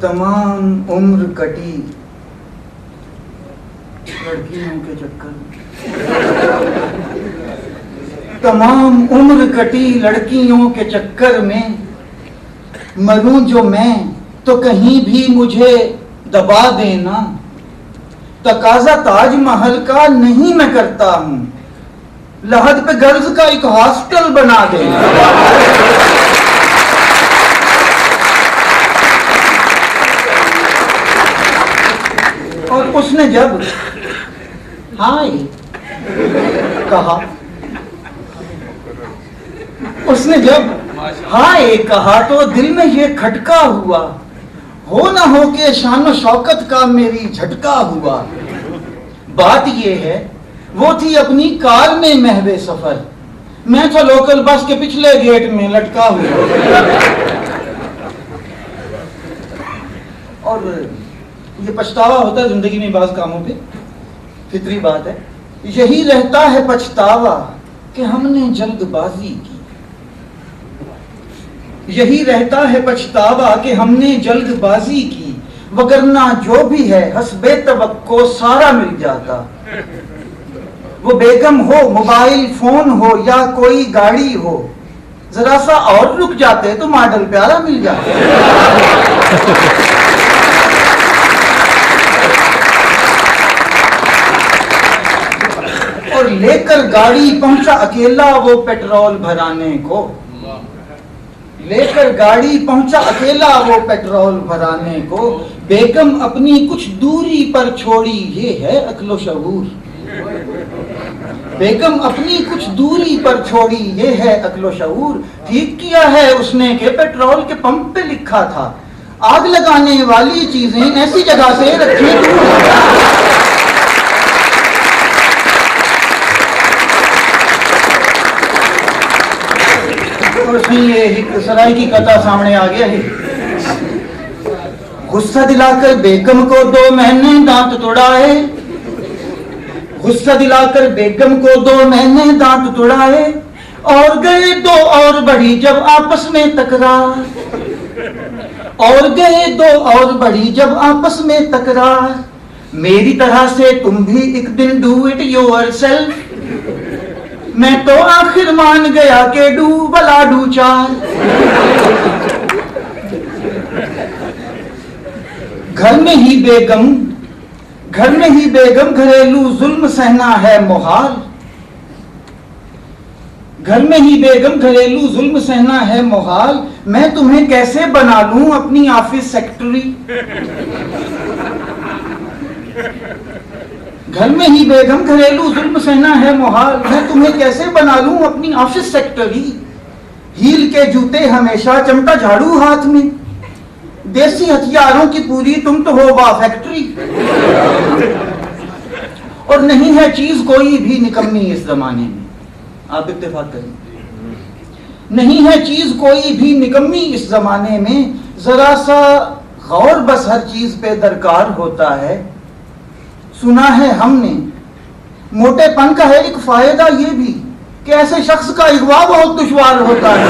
तमाम उम्र कटी लड़कियों के चक्कर में, तमाम उम्र कटी लड़कियों के चक्कर में। मरूं जो मैं तो कहीं भी मुझे दबा देना, तकाजा ताजमहल का नहीं मैं करता हूं, लहद पे गर्ल्स का एक हॉस्टल बना देना। और उसने जब हाय कहा, उसने जब हाय कहा तो दिल में ये खटका हुआ, हो ना हो के शान शौकत का मेरी झटका हुआ। बात ये है वो थी अपनी कार में महवे सफर, मैं था लोकल बस के पिछले गेट में लटका हुआ। और ये पछतावा होता है जिंदगी में बाज़ कामों पे, फितरी बात है। यही रहता है पछतावा कि हमने जल्दबाजी की, यही रहता है पछतावा कि हमने जल्दबाजी की, वगरना जो भी है हस्बे तवक्को सारा मिल जाता। वो बेगम हो, मोबाइल फोन हो या कोई गाड़ी हो, जरा सा और रुक जाते तो मॉडल प्यारा मिल जाता। और लेकर गाड़ी पहुंचा अकेला वो पेट्रोल भराने को, लेकर गाड़ी पहुंचा अकेला वो पेट्रोल भराने को। बेगम अपनी कुछ दूरी पर छोड़ी, ये है अक्लो शऊर। बेगम अपनी कुछ दूरी पर छोड़ी, ये है अक्लो शऊर। ठीक किया है उसने के पेट्रोल के पंप पे लिखा था, आग लगाने वाली चीजें ऐसी जगह से रखी दूर। ये सराय की कथा सामने आ गया है। गुस्सा दिलाकर बेगम को 2 महीने दांत तोड़ाए, गुस्सा दिलाकर बेगम को 2 महीने दांत तोड़ाए, और गए 2 और बढ़ी जब आपस में तकरार, और गए 2 और बढ़ी जब आपस में तकरार। मेरी तरह से तुम भी एक दिन डू इट योरसेल्फ, मैं तो आखिर मान गया कि डू भला डू चार। घर में ही बेगम, घर में ही बेगम घरेलू जुल्म सहना है मुहाल, घर में ही बेगम घरेलू जुल्म सहना है मुहाल। मैं तुम्हें कैसे बना लूं अपनी ऑफिस सेक्रेटरी, घर में ही बेगम घरेलू जुल्म सहना है मुहाल। मैं तुम्हें कैसे बना लूं अपनी ऑफिस सेक्रेटरी। हील के जूते हमेशा, चमटा झाड़ू हाथ में, देसी हथियारों की पूरी तुम तो हो वाह फैक्ट्री। और नहीं है चीज कोई भी निकम्मी इस जमाने में, आप इत्तेफाक करें, नहीं है चीज कोई भी निकम्मी इस जमाने में। जरा सा गौर बस हर चीज पे दरकार होता है। सुना है हमने मोटेपन का है एक फायदा ये भी कि ऐसे शख्स का अगवा बहुत दुश्वार होता है।